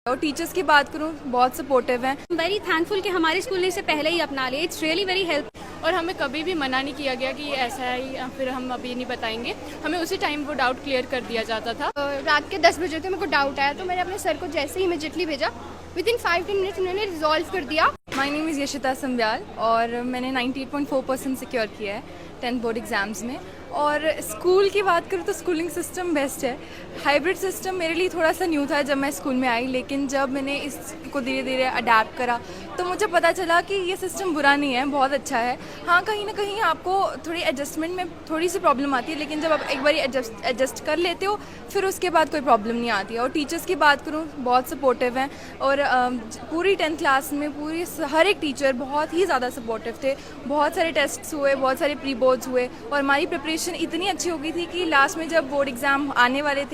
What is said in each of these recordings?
और टीचर्स की बात करूँ बहुत सपोर्टिव हैं। वेरी थैंकफुल कि हमारे स्कूल ने इसे पहले ही अपना लिया। It's really very help. और हमें कभी भी मना नहीं किया गया कि ये ऐसा है या फिर हम अभी नहीं बताएंगे। हमें उसी टाइम वो डाउट क्लियर कर दिया जाता था। रात के 10 बजे थे, मेरे को डाउट आया तो मैंने अपने सर को जैसे ही इमीडिएटली भेजा, विद इन 5-10 मिनट्स उन्होंने रिजॉल्व कर दिया। My name is Yashita Sambyal और मैंने 98.4% सिक्योर किया है 10th बोर्ड एग्ज़ाम्स में। और स्कूल की बात करूँ तो स्कूलिंग सिस्टम बेस्ट है। हाइब्रिड सिस्टम मेरे लिए थोड़ा सा न्यू था जब मैं स्कूल में आई, लेकिन जब मैंने इसको धीरे धीरे अडेप्ट करा तो मुझे पता चला कि ये सिस्टम बुरा नहीं है, बहुत अच्छा है। हाँ, कहीं ना कहीं आपको थोड़ी एडजस्टमेंट में थोड़ी सी प्रॉब्लम आती है, लेकिन जब आप एक बार एडजस्ट कर लेते हो फिर उसके बाद कोई प्रॉब्लम नहीं आती है। और टीचर्स की बात करूँ बहुत सपोर्टिव हैं और पूरी 10th क्लास में पूरी हर एक टीचर बहुत ही ज़्यादा सपोर्टिव थे। बहुत सारे टेस्ट्स हुए, बहुत सारे प्री बोर्ड्स हुए और हमारी प्रिपरेशन इतनी अच्छी हो गई थी कि लास्ट में जब बोर्ड एग्ज़ाम आने वाले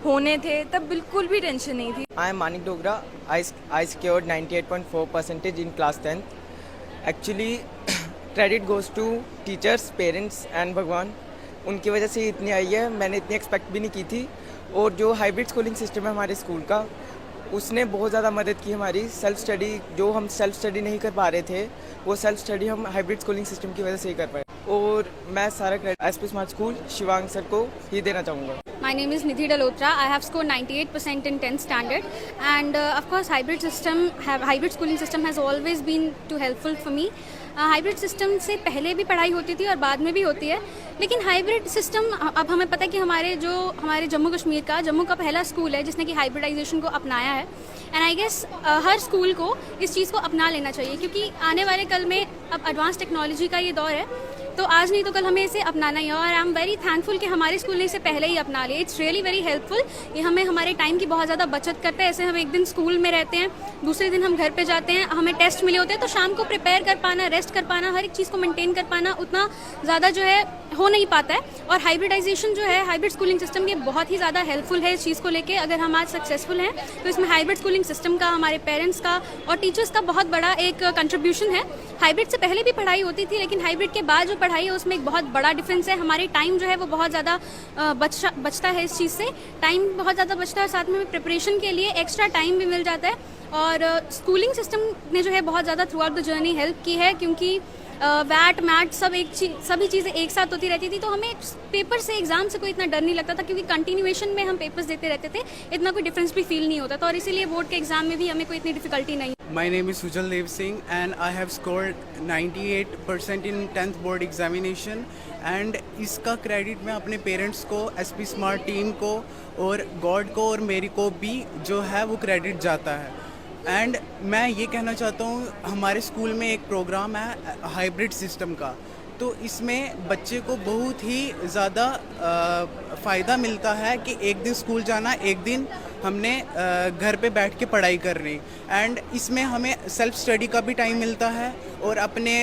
होने थे तब बिल्कुल भी टेंशन नहीं थी। I am Manik Dogra. I scored 98.4% in class 10th. Actually, credit goes to teachers, parents and भगवान। उनकी वजह से इतनी आई है, मैंने इतनी एक्सपेक्ट भी नहीं की थी। और जो हाइब्रिड स्कूलिंग सिस्टम है हमारे स्कूल का, उसने बहुत ज़्यादा मदद की हमारी सेल्फ स्टडी। जो हम सेल्फ स्टडी नहीं कर पा रहे थे वो सेल्फ स्टडी हम हाइब्रिड स्कूलिंग सिस्टम की वजह से ही कर पाए। और मैं सारा credit SP smart school Shivang sir को ही देना चाहूँगा। My name is Nidhi Dalotra. I have scored 98% in 10th standard, and of course hybrid schooling system has always been too helpful for me. Hybrid system से पहले भी पढ़ाई होती थी और बाद में भी होती है, लेकिन हाइब्रिड सिस्टम अब हमें पता है कि हमारे जम्मू कश्मीर का पहला स्कूल है जिसने कि हाइब्रिडाइजेशन को अपनाया है। एंड आई गेस हर स्कूल को इस चीज़ को अपना लेना चाहिए, क्योंकि आने वाले कल में अब एडवांस टेक्नोलॉजी का ये दौर है, तो आज नहीं तो कल हमें इसे अपनाना ही है। और आई एम वेरी थैंकफुल कि हमारे स्कूल ने इसे पहले ही अपना लिया। It's really very helpful. ये हमें हमारे टाइम की बहुत ज़्यादा बचत करता है। ऐसे हम एक दिन स्कूल में रहते हैं, दूसरे दिन हम घर पे जाते हैं, हमें टेस्ट मिले होते हैं, तो शाम को प्रिपेयर कर पाना, रेस्ट कर पाना, हर एक चीज़ को मेंटेन कर पाना उतना ज़्यादा जो है हो नहीं पाता है। और हाइब्रिडाइजेशन जो है, हाइब्रिड स्कूलिंग सिस्टम, ये बहुत ही ज़्यादा हेल्पफुल है इस चीज़ को लेके। अगर हम आज सक्सेसफुल हैं तो इसमें हाइब्रिड स्कूलिंग सिस्टम का, हमारे पेरेंट्स का और टीचर्स का बहुत बड़ा एक कंट्रीब्यूशन है। हाइब्रिड से पहले भी पढ़ाई होती थी, लेकिन हाइब्रिड के बाद जो पढ़ाई है उसमें एक बहुत बड़ा डिफरेंस है। हमारे टाइम जो है वो बहुत ज़्यादा बचता है। इस चीज़ से टाइम बहुत ज़्यादा बचता है, साथ में प्रिपरेशन के लिए एक्स्ट्रा टाइम भी मिल जाता है। और स्कूलिंग सिस्टम ने जो है बहुत ज़्यादा through out the journey help की है, क्योंकि वैट मैट सभी चीज़ें एक साथ होती रहती थी, तो हमें पेपर से, एग्जाम से कोई इतना डर नहीं लगता था, क्योंकि कंटिन्यूएशन में हम पेपर्स देते रहते थे, इतना कोई डिफरेंस भी फील नहीं होता था। और इसीलिए बोर्ड के एग्जाम में भी हमें कोई इतनी डिफिकल्टी नहीं। My name is Sujal Dev Singh and I have scored 98% in 10th board examination, and इसका क्रेडिट मैं अपने पेरेंट्स को, एसपी स्मार्ट टीम को और गॉड को और मेरी को भी जो है वो क्रेडिट जाता है। एंड मैं ये कहना चाहता हूँ, हमारे स्कूल में एक प्रोग्राम है हाइब्रिड सिस्टम का, तो इसमें बच्चे को बहुत ही ज़्यादा फ़ायदा मिलता है कि एक दिन स्कूल जाना, एक दिन हमने घर पे बैठ के पढ़ाई करनी। एंड इसमें हमें सेल्फ स्टडी का भी टाइम मिलता है और अपने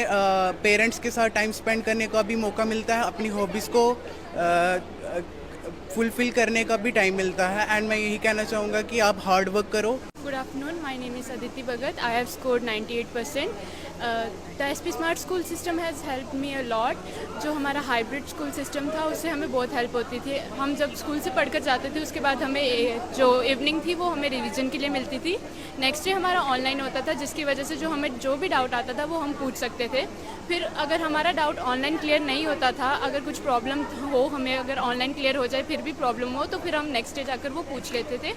पेरेंट्स के साथ टाइम स्पेंड करने का भी मौका मिलता है, अपनी हॉबीज़ को फुलफ़िल करने का भी टाइम मिलता है। एंड मैं यही कहना चाहूँगा कि आप हार्ड वर्क करो। Good afternoon, my name is Aditi Bhagat. I have scored 98%. The SP Smart School system has helped me a lot. जो हमारा हाइब्रिड स्कूल सिस्टम था उससे हमें बहुत हेल्प होती थी। हम जब स्कूल से पढ़कर जाते थे उसके बाद हमें जो इवनिंग थी वो हमें रिवीजन के लिए मिलती थी। नेक्स्ट डे हमारा ऑनलाइन होता था, जिसकी वजह से हमें जो भी डाउट आता था वो हम पूछ सकते थे। फिर अगर हमारा डाउट ऑनलाइन क्लियर नहीं होता था, अगर कुछ प्रॉब्लम हो, हमें अगर ऑनलाइन क्लियर हो जाए फिर भी प्रॉब्लम हो, तो फिर हम नेक्स्ट डे जाकर वो पूछ लेते थे।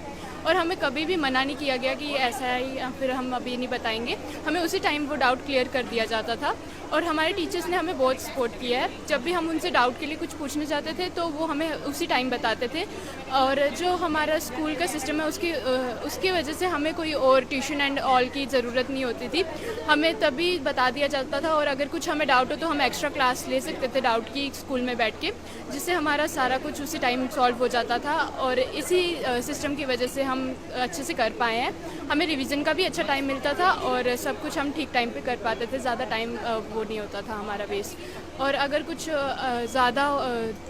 और हमें कभी भी मना नहीं किया गया कि ये ऐसा है या फिर हम अभी नहीं बताएंगे। हमें उसी टाइम वो डाउट क्लियर कर दिया जाता था। और हमारे टीचर्स ने हमें बहुत सपोर्ट किया है। जब भी हम उनसे डाउट के लिए कुछ पूछने जाते थे तो वो हमें उसी टाइम बताते थे। और जो हमारा स्कूल का सिस्टम है उसकी वजह से हमें कोई और ट्यूशन एंड ऑल की ज़रूरत नहीं होती थी, हमें तभी बता दिया जाता था। और अगर कुछ हमें डाउट हो तो हम एक्स्ट्रा क्लास ले सकते थे डाउट की स्कूल में बैठ के, जिससे हमारा सारा कुछ उसी टाइम सॉल्व हो जाता था। और इसी सिस्टम की वजह से हम अच्छे से कर पाए हैं। हमें रिवीजन का भी अच्छा टाइम मिलता था और सब कुछ हम ठीक टाइम पे कर कर पाते थे, ज़्यादा टाइम वो नहीं होता था हमारा वेस्ट। और अगर कुछ ज़्यादा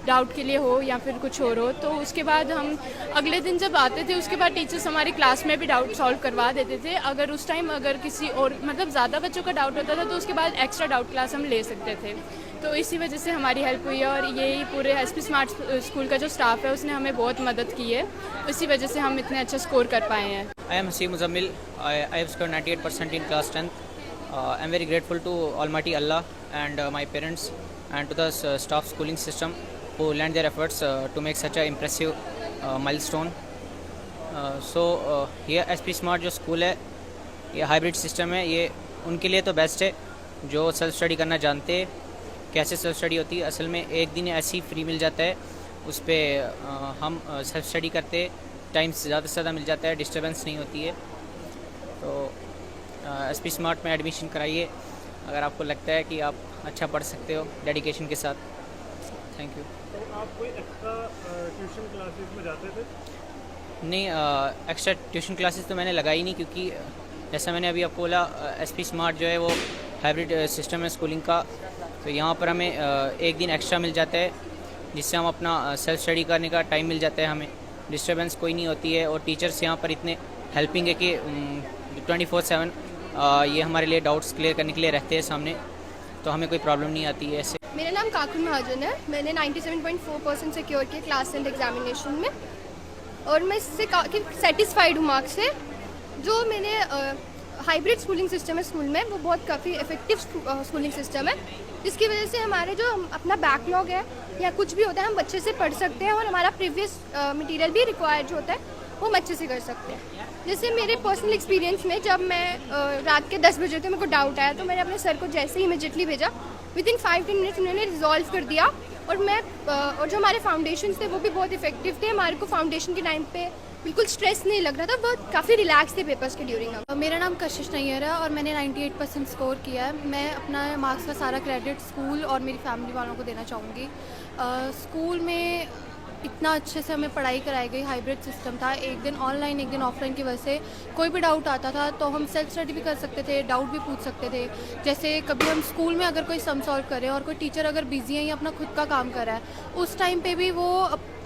डाउट के लिए हो या फिर कुछ और हो तो उसके बाद हम अगले दिन जब आते थे उसके बाद टीचर्स हमारी क्लास में भी डाउट सॉल्व करवा देते थे। अगर उस टाइम अगर किसी और मतलब ज़्यादा बच्चों का डाउट होता था तो उसके बाद एक्स्ट्रा डाउट क्लास हम ले सकते थे। तो इसी वजह से हमारी हेल्प हुई है और यही पूरे एसपी स्मार्ट स्कूल का जो स्टाफ है उसने हमें बहुत मदद की है, इसी वजह से हम इतने अच्छा स्कोर कर पाए हैं। I am Haseem Muzammil. I have scored 98% in class 10th. I am very grateful to Almighty Allah and my parents and to the staff schooling system who lent their efforts to make such an impressive milestone. ये SP Smart जो school है ये hybrid system है, ये उनके लिए तो best है जो सेल्फ स्टडी करना जानते हैं कैसे सेल्फ स्टडी होती है। असल में एक दिन ऐसी फ्री मिल जाता है, उस पर हम सेल्फ स्टडी करते, टाइम ज़्यादा से ज़्यादा मिल जाता है, डिस्टर्बेंस नहीं होती है। तो SP स्मार्ट में एडमिशन कराइए अगर आपको लगता है कि आप अच्छा पढ़ सकते हो डेडिकेशन के साथ। Thank you. तो आप कोई एक्स्ट्रा ट्यूशन क्लासेस में जाते थे? नहीं, एक्स्ट्रा ट्यूशन क्लासेस तो मैंने लगाई नहीं, क्योंकि जैसा मैंने अभी आपको बोला SP स्मार्ट जो है वो हाइब्रिड सिस्टम है स्कूलिंग का। तो यहाँ पर हमें एक दिन एक्स्ट्रा मिल जाता है जिससे हम अपना सेल्फ स्टडी करने का टाइम मिल जाता है, हमें डिस्टर्बेंस कोई नहीं होती है। और टीचर्स यहाँ पर इतने हेल्पिंग है कि 24/7 ये हमारे लिए डाउट्स क्लियर करने के लिए रहते हैं सामने, तो हमें कोई प्रॉब्लम नहीं आती है ऐसे। मेरा नाम काकुल महाजन है। मैंने 97.4% सिक्योर किया क्लास 10 एग्जामिनेशन में और मैं इससे काफ़ी सेटिस्फाइड हूँ मार्क्स से। जो मैंने हाइब्रिड स्कूलिंग सिस्टम है स्कूल में, वो बहुत काफ़ी इफेक्टिव स्कूलिंग सिस्टम है, जिसकी वजह से हमारे जो अपना बैकलॉग है या कुछ भी होता है हम अच्छे से पढ़ सकते हैं और हमारा प्रीवियस मटेरियल भी रिक्वायर्ड जो होता है वो हम अच्छे से कर सकते हैं। जैसे मेरे पर्सनल एक्सपीरियंस में जब मैं रात के 10 बजे थे, मेरे को डाउट आया तो मैंने अपने सर को जैसे ही इमीडिएटली भेजा, विदिन 5-10 मिनट्स उन्होंने रिजॉल्व कर दिया। और और जो हमारे फाउंडेशन थे वो भी बहुत इफेक्टिव थे। हमारे को फाउंडेशन के टाइम पे बिल्कुल स्ट्रेस नहीं लग रहा था, बहुत काफ़ी रिलैक्स थे पेपर्स के ड्यूरिंग। मेरा नाम कशिश नैयर है और मैंने 98% स्कोर किया है। मैं अपना मार्क्स का सारा क्रेडिट स्कूल और मेरी फैमिली वालों को देना चाहूँगी। स्कूल में इतना अच्छे से हमें पढ़ाई कराई गई, हाइब्रिड सिस्टम था, एक दिन ऑनलाइन एक दिन ऑफलाइन की वजह से कोई भी डाउट आता था तो हम सेल्फ स्टडी भी कर सकते थे, डाउट भी पूछ सकते थे। जैसे कभी हम स्कूल में अगर कोई सम सॉल्व करें और कोई टीचर अगर बिजी है या अपना खुद का काम कर रहा है, उस टाइम पे भी वो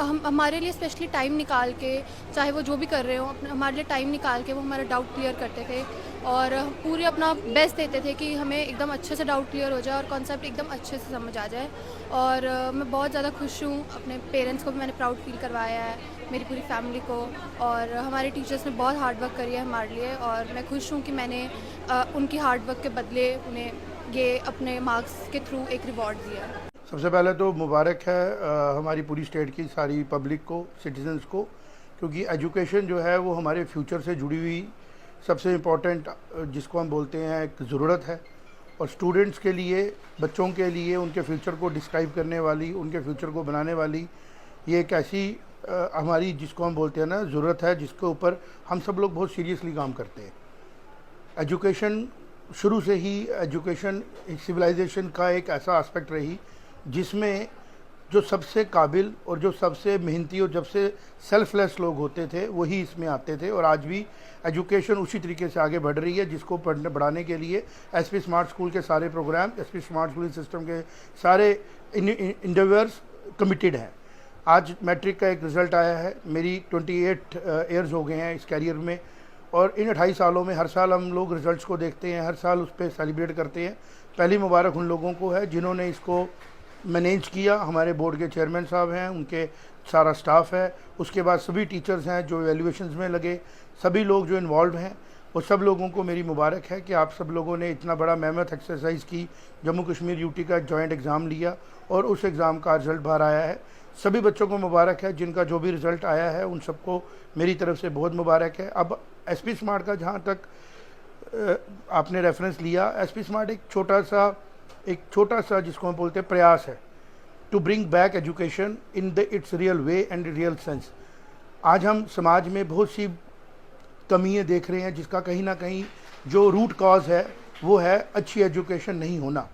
हमारे लिए स्पेशली टाइम निकाल के, चाहे वो जो भी कर रहे हो, हमारे लिए टाइम निकाल के वो हमारा डाउट क्लियर करते थे और पूरे अपना बेस्ट देते थे कि हमें एकदम अच्छे से डाउट क्लियर हो जाए और कॉन्सेप्ट एकदम अच्छे से समझ आ जाए। और मैं बहुत ज़्यादा खुश हूँ, अपने पेरेंट्स को भी मैंने प्राउड फील करवाया है, मेरी पूरी फैमिली को, और हमारे टीचर्स ने बहुत हार्ड वर्क करी है हमारे लिए और मैं खुश हूँ कि मैंने उनकी हार्ड वर्क के बदले उन्हें ये अपने मार्क्स के थ्रू एक रिवॉर्ड दिया है। सबसे पहले तो मुबारक है हमारी पूरी स्टेट की सारी पब्लिक को, सिटीजन्स को, क्योंकि एजुकेशन जो है वो हमारे फ्यूचर से जुड़ी हुई सबसे इम्पॉर्टेंट जिसको हम बोलते हैं एक ज़रूरत है। और स्टूडेंट्स के लिए, बच्चों के लिए उनके फ्यूचर को डिस्क्राइब करने वाली, उनके फ्यूचर को बनाने वाली ये एक ऐसी हमारी जिसको हम बोलते हैं ना ज़रूरत है, जिसके ऊपर हम सब लोग बहुत सीरियसली काम करते हैं। एजुकेशन शुरू से ही एजुकेशन सिविलाइजेशन का एक ऐसा एस्पेक्ट रही जिसमें जो सबसे काबिल और जो सबसे मेहनती और जब से सेल्फलेस लोग होते थे वही इसमें आते थे। और आज भी एजुकेशन उसी तरीके से आगे बढ़ रही है, जिसको बढ़ाने के लिए SP स्मार्ट स्कूल के सारे program, SP smart schooling system के सारे इंडिविजुअल्स कमिटेड हैं। आज मैट्रिक का एक रिज़ल्ट आया है, मेरी 28 ईयर्स हो गए हैं इस कैरियर में और इन 28 सालों में हर साल हम लोग रिज़ल्ट्स को देखते हैं, हर साल उस पर सेलिब्रेट करते हैं। पहली मुबारक उन लोगों को है जिन्होंने इसको मैनेज किया, हमारे बोर्ड के चेयरमैन साहब हैं, उनके सारा स्टाफ है, उसके बाद सभी टीचर्स हैं जो एवैल्यूएशंस में लगे, सभी लोग जो इन्वॉल्व हैं, वो सब लोगों को मेरी मुबारक है कि आप सब लोगों ने इतना बड़ा मेहनत एक्सरसाइज की, जम्मू कश्मीर यूटी का जॉइंट एग्ज़ाम लिया और उस एग्ज़ाम का रिज़ल्ट बाहर आया है। सभी बच्चों को मुबारक है, जिनका जो भी रिज़ल्ट आया है उन सबको मेरी तरफ से बहुत मुबारक है। अब SP स्मार्ट का जहाँ तक आपने रेफरेंस लिया, SP स्मार्ट एक छोटा सा जिसको हम बोलते हैं प्रयास है to bring back education in the its real way and real sense. आज हम समाज में बहुत सी कमियां देख रहे हैं जिसका कहीं ना कहीं जो रूट कॉज है वो है अच्छी एजुकेशन नहीं होना।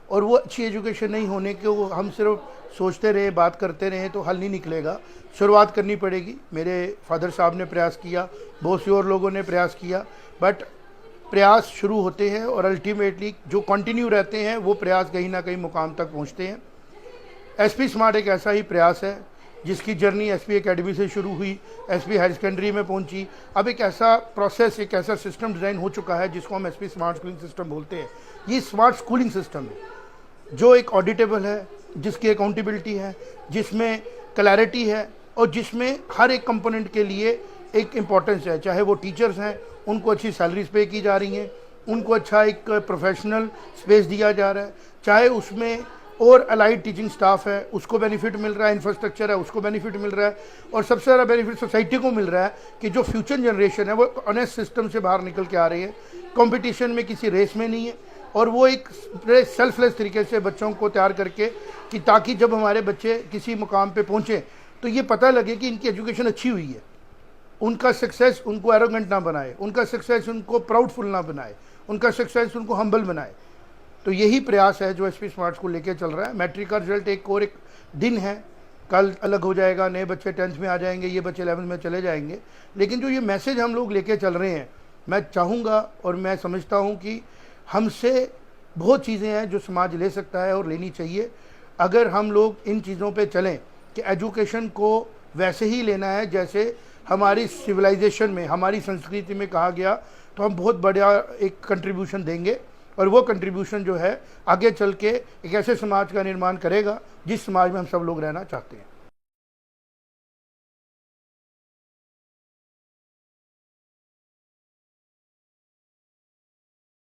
और वो अच्छी एजुकेशन नहीं होने के वो हम सिर्फ सोचते रहे, बात करते रहे तो हल नहीं निकलेगा, शुरुआत करनी पड़ेगी। मेरे फादर साहब ने प्रयास किया, बहुत से और लोगों ने प्रयास किया, बट प्रयास शुरू होते हैं और अल्टीमेटली जो कंटिन्यू रहते हैं वो प्रयास कहीं ना कहीं मुकाम तक पहुंचते हैं। एसपी स्मार्ट एक ऐसा ही प्रयास है जिसकी जर्नी एसपी एकेडमी से शुरू हुई, एसपी हायर सेकेंडरी में पहुंची। अब एक ऐसा प्रोसेस, एक ऐसा सिस्टम डिज़ाइन हो चुका है जिसको हम एसपी स्मार्ट स्कूलिंग सिस्टम बोलते हैं। ये स्मार्ट स्कूलिंग सिस्टम है जो एक ऑडिटेबल है, जिसकी अकाउंटेबिलिटी है, जिसमें क्लैरिटी है और जिसमें हर एक कंपोनेंट के लिए एक इम्पॉर्टेंस है। चाहे वो टीचर्स हैं, उनको अच्छी सैलरीज पे की जा रही हैं, उनको अच्छा एक प्रोफेशनल स्पेस दिया जा रहा है, चाहे उसमें और अलाइड टीचिंग स्टाफ है उसको बेनिफिट मिल रहा है, इंफ्रास्ट्रक्चर है उसको बेनिफिट मिल रहा है, और सबसे ज़्यादा बेनिफिट सोसाइटी को मिल रहा है कि जो फ्यूचर जनरेशन है वो ऑनेस्ट सिस्टम से बाहर निकल के आ रही है, कंपटीशन में किसी रेस में नहीं है, और वो एक सेल्फलेस तरीके से बच्चों को तैयार करके कि ताकि जब हमारे बच्चे किसी मुकाम पे पहुँचे तो ये पता लगे कि इनकी एजुकेशन अच्छी हुई है, उनका सक्सेस उनको एरोगेंट ना बनाए, उनका सक्सेस उनको प्राउडफुल ना बनाए, उनका सक्सेस उनको हम्बल बनाए। तो यही प्रयास है जो एसपी स्मार्ट स्कूल लेके चल रहा है। मैट्रिक का रिजल्ट एक और एक दिन है, कल अलग हो जाएगा, नए बच्चे 10th में आ जाएंगे, ये बच्चे 11th में चले जाएंगे, लेकिन जो ये मैसेज हम लोग लेके चल रहे हैं, मैं चाहूँगा और मैं समझता हूँ कि हमसे बहुत चीज़ें हैं जो समाज ले सकता है और लेनी चाहिए। अगर हम लोग इन चीज़ों पे चलें कि एजुकेशन को वैसे ही लेना है जैसे हमारी सिविलाइजेशन में, हमारी संस्कृति में कहा गया, तो हम बहुत बड़ा एक कंट्रीब्यूशन देंगे, और वो कंट्रीब्यूशन जो है आगे चल के एक ऐसे समाज का निर्माण करेगा जिस समाज में हम सब लोग रहना चाहते हैं।